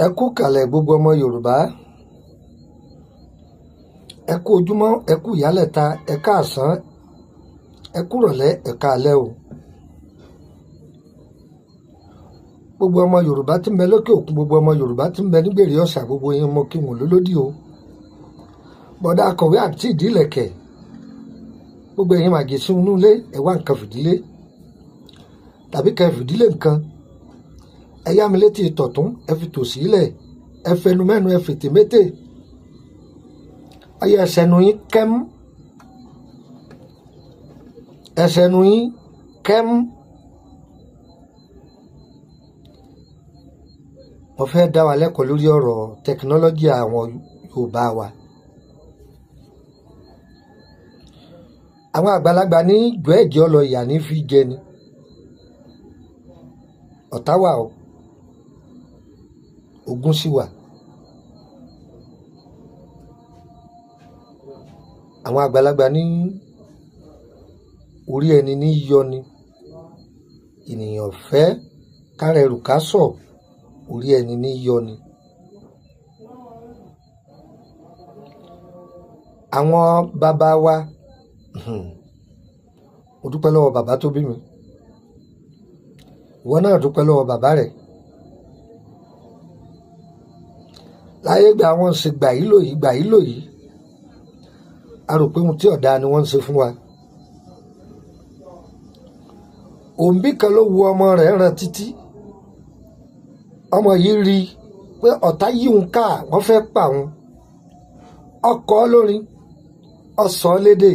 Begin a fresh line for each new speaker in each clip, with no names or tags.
Ẹ kú kalẹ̀ gbogbo ọmọ Yorùbá, ẹ kú ojúmọ́, ẹ kú ìyálẹ̀ta, ẹ káàsán, ẹ kú ìrọ̀lẹ́, ẹ káalẹ́ o. Gbogbo ọmọ Yorùbá tí ń bẹ lókè òkun, gbogbo ọmọ Yorùbá tí ń bẹ nígbèrè ọ̀sà, gbogbo yín mọ kí wọn lólódì o. Bọ̀dá akọ̀wé àti ìdílẹ̀kẹ̀, gbogbo yín máa gé sí inú ilé, ẹ wá nǹkan fìdílé tàbí kẹ́ fìdílé nǹkan. Ẹ yá mi létí tọ̀tún, ẹ fi tòsí ilẹ̀, ẹ fẹnu mẹ́nu, ẹ fètè mété. Ọyẹ ẹsẹ̀nu yín kẹ́m, ẹsẹ̀nu yín kẹ́m. Mo fẹ́ dá wa lẹ́kọ̀ọ́ lórí ọ̀rọ̀ tẹkinọ́lọ́jì àwọn Yorùbá wa. Àwọn àgbàlagbà ní ìjọ ẹ̀jẹ̀ ọlọ ìyà ní fi jẹ ni. Ọ̀tá wà o, ogun sì wà. Àwọn àgbàlagbà ní orí ẹni ní yọ ni, ènìyàn fẹ́ kárẹ̀rù ká sọ̀, orí ẹni ní yọ ni. Àwọn bàbá wa, mo dúpẹ́ lọ́wọ́ bàbá tó bí mi, ìwọ náà dúpẹ́ lọ́wọ́ bàbá rẹ̀. Láyé gbà wọ́n ṣe gbà yí lò yìí, a rò pé ohun tí ọ̀dà ni wọ́n ń ṣe fún wa. Òǹbí kan ló wu ọmọ rẹ̀ ràn títí, ọmọ yìí rí i pé ọ̀tá yí òun ká, wọ́n fẹ́ pa òun. Ọkọ̀ lórin, ọ̀sán lédè,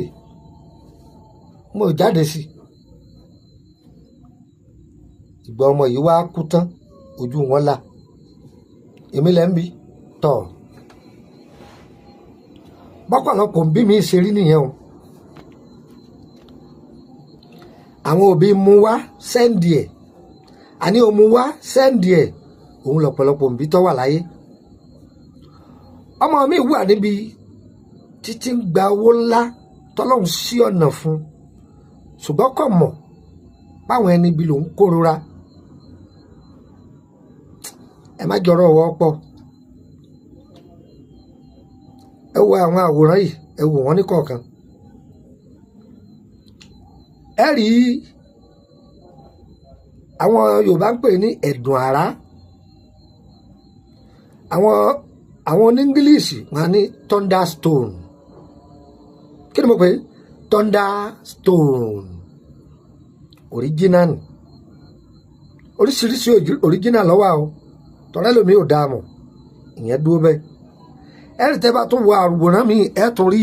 mo jáde sí. Ìgbà ọmọ yìí wá kú tán, ojú wọn là. Èmi lẹ́ ń bí tọ̀. Bọ́pọ̀lọpọ̀ ń bí mi ṣe rí nìyẹn o. Àwọn òbí mú wá sẹ́ǹdì ẹ̀, àní o mú wá sẹ́ǹdì ẹ̀, òun lọ̀pọ̀lọpọ̀ ń bí tọ́ wà láyé. Ọmọ mi wà níbi títí ń gba owó ńlá tọ́lọ́hún sí ọ̀nà fún, ṣùgbọ́n kò mọ̀ báwọn ẹni bí lòun kórora. Ẹ má jọrọ ọwọ́ pọ̀. Ẹ wo àwọn àwòrán yìí, ẹ wò wọ́n ní kọ̀ọ̀kan. Ẹ rí àwọn Yorùbá ń pè ní ẹ̀dùn àrá, àwọn ní English wọn ní thunderstone. Kí ni mo pè é? Thunderstone original ni. Oríṣiríṣi original ló wà o, tọ́lẹ́ lómi ò dáa mọ̀, ìyẹn dúró bẹ́ẹ̀. Ẹ̀rí tẹ́ bá tún wo àwòrán mi, ẹ̀ tún rí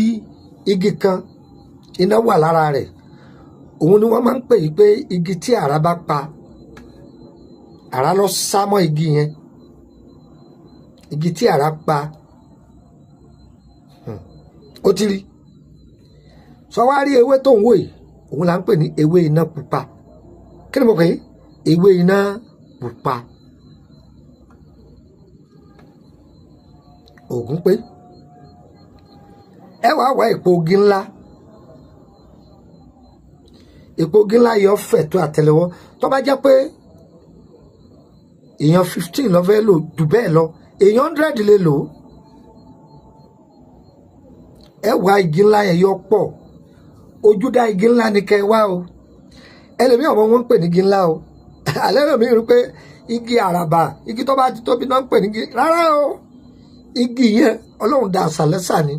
igi kan, iná wà lára rẹ̀. Òun ni wọ́n máa ń pè yí pé igi tí àrá bá pa, àrá lọ sá mọ́ igi yẹn. Igi tí àrá pa, ó ti rí. Sọ wá rí ewé tó ń wò yìí, òun là ń pè ní ewé iná pupa. Kí ni mo pè é? Ewé iná pupa. Ògún pé ẹ wá èpo ogi ńlá. Èpo ogi ńlá yọ fẹ̀ tó àtẹ́lẹwọ́. Tó bá jẹ́ pé èèyàn 15 ló fẹ́ lò, jù bẹ́ẹ̀ lọ, èèyàn 100 lè lò. Ẹ wá igi ńlá yẹn yọ pọ̀, ojúdá igi ńlá ni kẹ́ wá o. Ẹlòmíì ọmọ wọn ń pè ní igi ńlá o. Àlẹ́ mi rí pé igi àràbà, igi tó bá ti tóbi náà ń pè ní igi. Rárá o, igi yẹn Ọlọ́run dá àṣàlẹ́sà ni.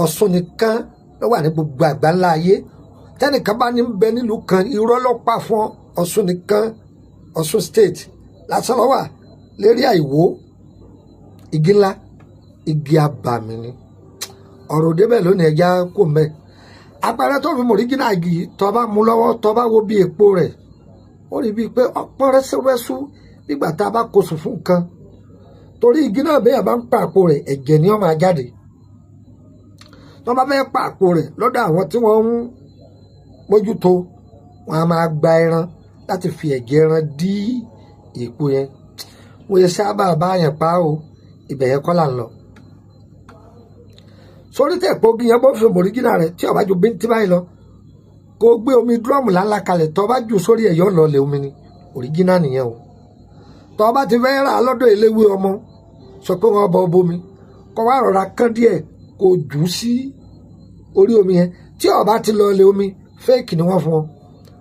Ọ̀ṣun nìkan ló wà ní gbogbo àgbáńlá ayé. Tẹ́nìkan bá ní bẹ nílùú kan, irọ́ ló pa fún Ọ̀ṣun nìkan. Ọ̀ṣun state lásán ló wà lérí àìwó. Igi ńlá, igi abàmì ni. Ọ̀rọ̀ débẹ̀ lónìí, ẹja kò mẹ́. Àpẹẹrẹ tó fi mọ̀rígínà igi, tó bá mú lọ́wọ́, tó bá wo bí èpo rẹ̀, ó rí bíi pé ọ̀pọ̀ rẹ́súrẹ́sú nígbà tá a bá kóṣù fún nǹkan. Torí igi náà bẹ́ẹ̀ bá ń pa àpò rẹ̀, ẹ̀jẹ̀ ni ó máa jáde. Tó bá fẹ́ pa àpò rẹ̀ lọ́dọ̀ àwọn tí wọ́n ń mójútó, wọn a máa gba ẹran láti fi ẹ̀jẹ̀ ẹran dí èpo yẹn. Wọ́n yẹ sábà bá yẹn pa o, ibẹ̀ yẹn kọ́ là ń lọ. Sórí tẹ̀ pé ogi yẹn bó fi mọ̀rígínà rẹ̀ tí ó bá ju bíntín báyìí lọ, kó gbé omi dúrọ́ọ̀mù lálá kalẹ̀, tó bá jù sórí ẹ̀yọ́ lọ lè omi ni. Òrígínà nìyẹn o. tó bá ti fẹ́ rà lọ́dọ̀ eléwé ọmọ sọ pé wọ́n bọ́ bomi kó wá rọra kán díẹ̀ kó jù ú sí orí omi yẹn tí ó bá ti lọ ilé omi fẹ́ẹ̀kì ni wọ́n fún ọ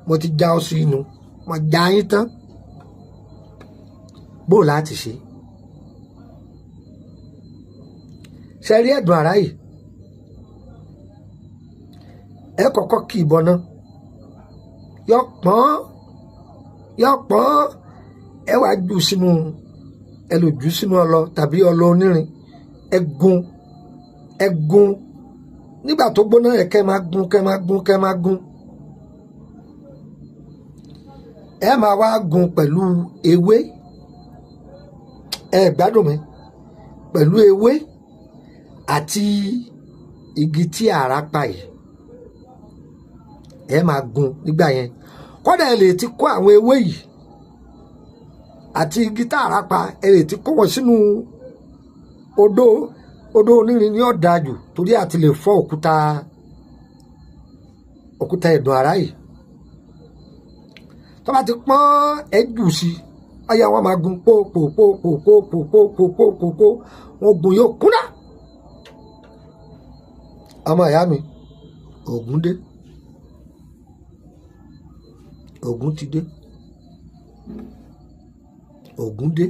mo ti já ọ sí inú mo já yín tán bó láti ṣe ṣe rí ẹ̀dùn àrá yìí ẹ kọ́kọ́ kì í bọná yọ pọ́n ẹ wàá jù sínú ẹ lò jù sínú ọlọ tàbí ọlọ onírin ẹ gún nígbà tó gbóná yẹ kẹ́ máa gún ẹ máa wá gún pẹ̀lú ewé ẹ gbádùn mi pẹ̀lú ewé àti igi tí àrá pa yìí ẹ máa gún nígbà yẹn kódà ẹ lè ti kó àwọn ewé yìí àti igi tá àrá pa ẹ lè ti kó wọn sínú odó onírin ní ọ̀dájú torí àti lè fọ́ òkúta ẹ̀dùn àrá yìí tó bá ti pọ́n ẹ jù sí ọyá wọn máa gun pòpòpòpòpòpòpòpòpò wọn gun yóò kúnná ọmọ ìyá mi Ògún dé Ògún ti dé Ògún dé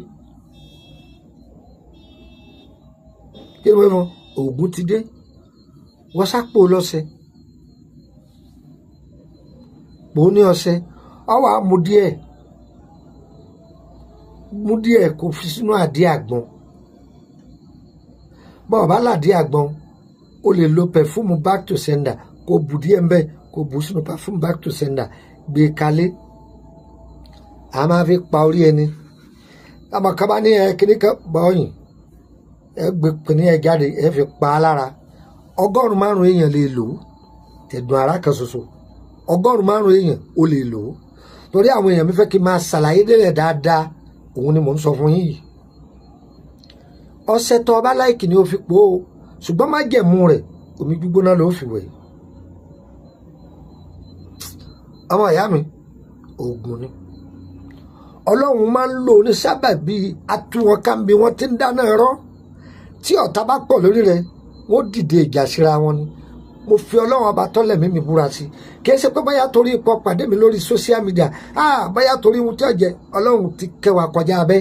kí ló mọ Ògún ti dé wọ́n sápò lọ́sẹ̀ pò ní ọṣẹ ọwọ́ àmú díẹ̀ kó fi sínú àdí àgbọn bọ́ọ̀ bá làdí àgbọn o lè lo pẹ̀fúmù back to sender kó bù díẹ̀ ń bẹ́ kó bù sínú pẹ̀fúmù back to sender gbé kalẹ̀ a máa fi pa orí ẹni àmọ́ kaba ní ẹ kíní kan bọ́ọ̀yìn ẹ gbé kíní ẹ jáde ẹ fi pa á lára 100 èèyàn lè lò ó ẹ̀dùn àrá kan ṣoṣo 100 èèyàn ó lè lò ó torí àwọn èèyàn mi fẹ́ kí n máa ṣàlàyé délẹ̀ dáadáa òun ni mò ń sọ fún yín yìí ọṣẹ tó ọba láìkì ni ó fi pò ó ṣùgbọ́n má jẹ̀mú rẹ̀ omi gbígbóná ló fi wẹ̀ ọmọ ìyá mi Ògún ni Ọlọ́run máa ń lò ní sábàbí atúwọ̀nkámbi wọn ti ń dáná ẹ̀rọ tí ọ̀tá bá pọ̀ lórí rẹ̀ wọ́n dìde ìjà síra wọn ni mo fi Ọlọ́run ọba tọ́lẹ̀ mímí búra sí kì í ṣe pé báyà torí ipò pàdé mi lórí social media báyà torí ohun tí ó jẹ Ọlọ́run ti kẹwàá kọjá abẹ́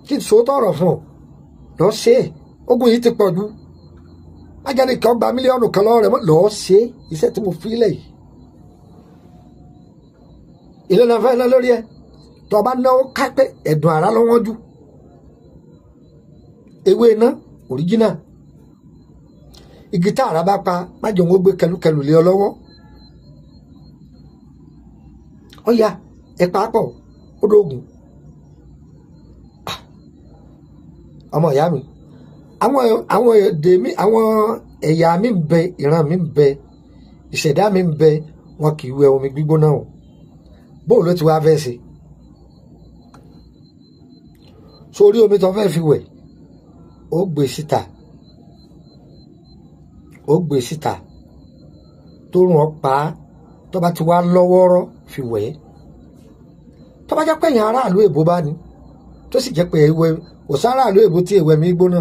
kí n sòótọ́ ọ̀rọ̀ fún ọ lọ́ọ́ ṣe é ogun yìí ti pọ̀ jù májàní kan gba mílíọ̀nù kan lọ́wọ́ rẹ̀ mọ́ lọ́ọ́ ṣe é iṣẹ́ tí mo fi lẹ̀ yìí ilé náà fẹ́ ná lórí ẹ tó o bá náwó kápẹ́ ẹ̀dùn àrá lọ́wọ́ jù ewé iná òríjínà igi tá àrá bá pa májò wọn gbé kẹlúkẹlù lé ọ lọ́wọ́ ọ̀ya ẹ pàápọ̀ ó dóògùn ọmọ ìyá mi àwọn èdè mi àwọn ẹ̀yà mi ń bẹ ìran mi ń bẹ ìṣẹ̀dá mi ń bẹ wọn kì í wẹ omi gbígbóná o bóun ló ti wá fẹ́ ṣe sórí omi tó fẹ́ fi wẹ̀ ó gbé síta tó rùn ọ́ pa á tó bá ti wá lọ́wọ́rọ́ fi wẹ̀ tó bá jẹ́ pé èèyàn aráàlú èbó bá ní tó sì jẹ́ pé kò sáráàlú èbó tí èwẹ̀ mi gbóná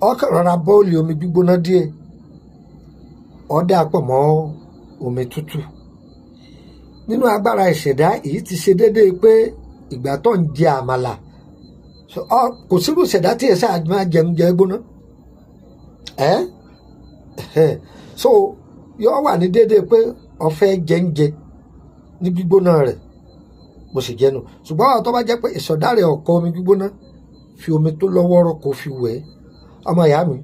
ọkàn rọra bọ́ọ̀lì omi gbígbóná díẹ̀ ó dà pọ̀ mọ́ omi tútù nínú agbára ìṣẹ̀dá èyí ti ṣe déédéé pé ìgbà tó ń jẹ àmàlà kò sírú ìṣẹ̀dá tí èsà máa jẹun jẹ gbóná so yóò wà ní déédéé pé ọ̀fẹ́ jẹ́ńjẹ ní gbígbóná rẹ̀ bó sì jẹ́nu ṣùgbọ́n àwọn tó bá jẹ́ pé ìṣọ̀dá rẹ̀ ọ̀kọ́ omi gbígbóná fi omi tó lọ́wọ́rọ́ kó fi wẹ̀ ọmọ ìyá mi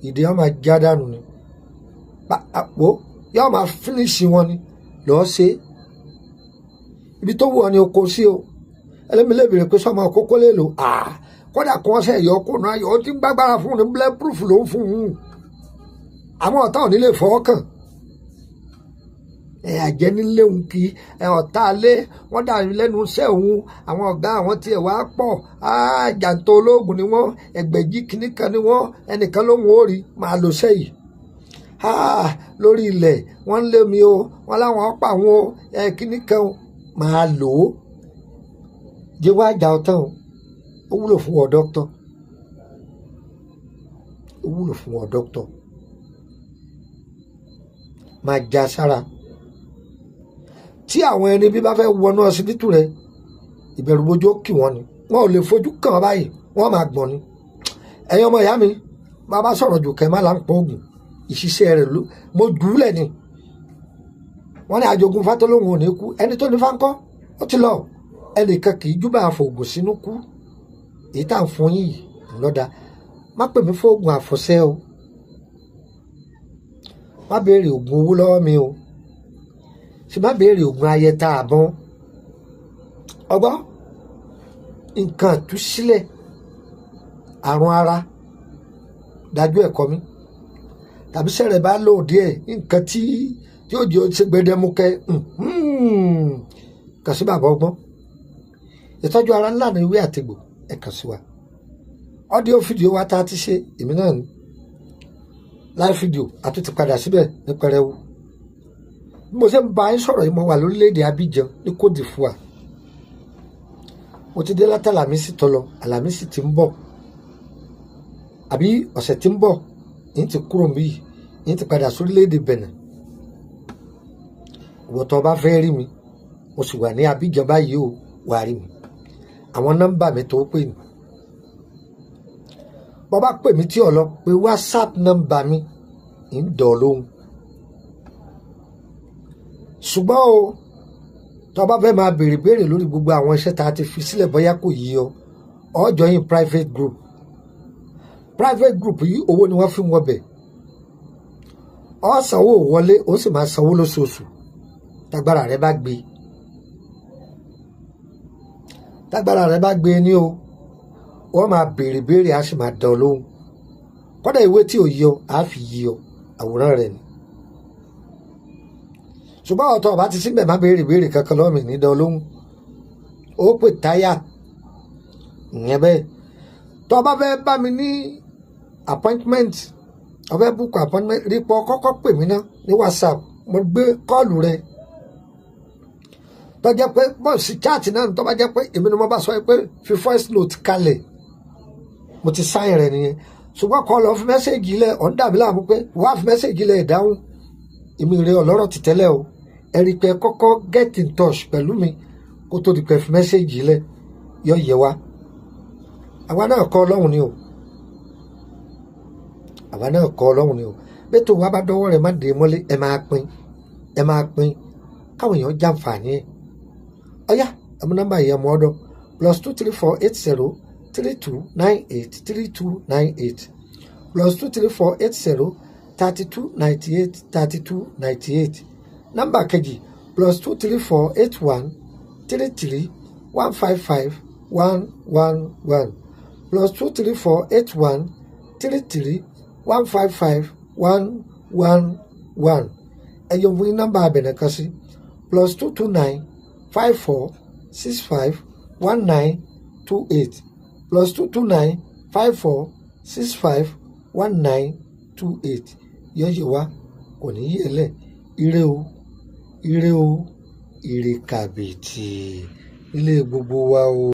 ìdí wọn máa já dànù ni àpò yóò máa fínísì wọn ni lọ́ọ́ ṣe ibi tó wù ọ ni o kò sí o ẹlẹ́mìlẹ́ bèrè pé sọ́mọ kókó lè lò kódà kó wọ́n sẹ́ yọ kó náà yọ ó ti ń gbàgbára fún un blẹ́ proof ló ń fún un àwọn ọ̀tá ò ní lè fọwọ́ kàn àjẹ́ nílé òun kì í ọ̀tá alẹ́ wọ́n dà lẹ́nu iṣẹ́ òun àwọn ọ̀gá àwọn tiẹ̀ wá pọ̀ jàǹtó ológun ni wọ́n ẹgbẹ̀jì kìíní kan ni wọ́n ẹnìkan ló ń wò rí máa lò sẹ́yìn lórí ilẹ̀ wọ́n ń lé mi o wọ́n láwọn pa àwọn kíní kan máa lò ó jẹ́ wá jà ọ̀tán o ó wúlò fún ọ dókítà ó wúlò fún ọ dókítà máa já sára tí àwọn ẹni bí bá fẹ́ wọnú ọsibítù rẹ ìbẹ̀rù bojo kì wọ́n ni wọn ò lè fojú kàn báyìí wọ́n máa gbọ̀n ni ẹ̀yin ọmọ ìyá mi bàbá sọ̀rọ̀ jù kẹ́ má là ń pọ̀ oògùn ìṣiṣẹ́ rẹ̀ mo jùúlẹ̀ ni wọ́n ní àjogún fátólóhùn ò ní kú ẹni tó ní fáńkọ́ ó ti lọ ẹnìkan kì í júbà àfògùn sínú kú èyí tá à ń fún yín yìí lọ́dà má pè mí fóògùn àfọ̀ṣẹ́ o má béèrè oògùn owó lọ́wọ́ mi o ṣe má béèrè oògùn ayẹta àbọ̀n ọgbọ́n nǹkan àtúnṣílẹ̀ àrùn ara dájú ẹ̀kọ́ mi tàbí sẹ̀rẹ̀ bá lò díẹ̀ nǹkan tí ó jẹ́ ṣe gbẹdẹmukẹ kàn sí bàbá ọgbọ́n ìtọ́jú ara ńlá ní ìwé àtìgbò ẹ kàn sí wa ọ́díò fídíò wa tá a ti ṣe èmi náà ní láì fídíò àtúntì padà síbẹ̀ ní pẹrẹwu bí mo ṣe ń bá yín sọ̀rọ̀ yìí mo wà lórílẹ̀‐èdè Abidjan ní Côte d'Ivoire mo ti dé láti Àlàmísì tó lọ Àlàmísì ti ń bọ̀ àbí ọ̀sẹ̀ tí ń bọ̀ yín ti kúrò níbí yín ti padà sórílẹ̀‐èdè Benin ìwọ tó bá fẹ́ rí mi mo sì wà ní Abidjan báyìí o wà rí mi àwọn nọ́mbà mi tó pè ní bọ́ bá pè mí tí ò lọ pé WhatsApp nọ́mbà mi ń dọ̀ lóhùn ṣùgbọ́n o tó bá fẹ́ máa béèrè lórí gbogbo àwọn iṣẹ́ tá a ti fi sílẹ̀ bóyá kò yí ọ ọ join private group yìí owó ni wọ́n fi wọ́n bẹ̀ ọ sanwó wọlé ó sì máa sanwó lóṣooṣù tágbára rẹ bá gbé ní o wọ́n máa béèrè á sì máa dán lóhùn kódà ìwé tí ò yí ọ á fi yí ọ àwòrán rẹ ni ṣùgbọ́n ọ̀tọ̀ ọ̀bá ti síbẹ̀ má béèrè kankan lọ́wọ́ mi ní dán lóhùn ó pè táyà ìyẹn bẹ́ẹ̀ tó bá fẹ́ bá mi ní appointment ó fẹ́ book appointment rí pọ̀ kọ́kọ́ pè mí náà ní WhatsApp mo gbé kọ́ọ̀lù rẹ tó jẹ́ pé bọ́ọ̀sì chat náà tó bá jẹ́ pé èmi ni mo bá sọ pé fi voice note kalẹ̀ mo ti sáyìn rẹ nìyẹn ṣùgbọ́n kọ́ lọ fi mẹ́sẹ̀gì lẹ̀ ọ̀ ń dàbí láàmú pé wà á fi mẹ́sẹ̀gì lẹ̀ ìdáhùn èmi rẹ ọlọ́rọ̀ ti tẹ́lẹ̀ o ẹ rí i pé kọ́kọ́ get in touch pẹ̀lú mi kó tó di pé fi mẹ́sẹ̀gì lẹ̀ yọ yẹ wa àwa náà kọ́ ọlọ́run ni o bẹ́ẹ̀ tó wá bá dọ́wọ́ rẹ̀ má dé mọ́lé ẹ máa pín káwọn èèyàn jàǹfààní ẹ̀ ọ̀yá ẹ̀mú nọ́mbà yìí ẹ̀mú ọ̀dọ̀ +2348032983298 +2348032983298 nọ́mbà kejì +2348133155111 +2348133155111 ẹ̀yọ̀ mú nọ́mbà abẹ̀nẹ̀ kan sí +22954651928 +22954651928 yọ̀yẹ̀ wá kò ní yí ẹlẹ́ ire o ire kàbìtì nílé gbogbo wa o.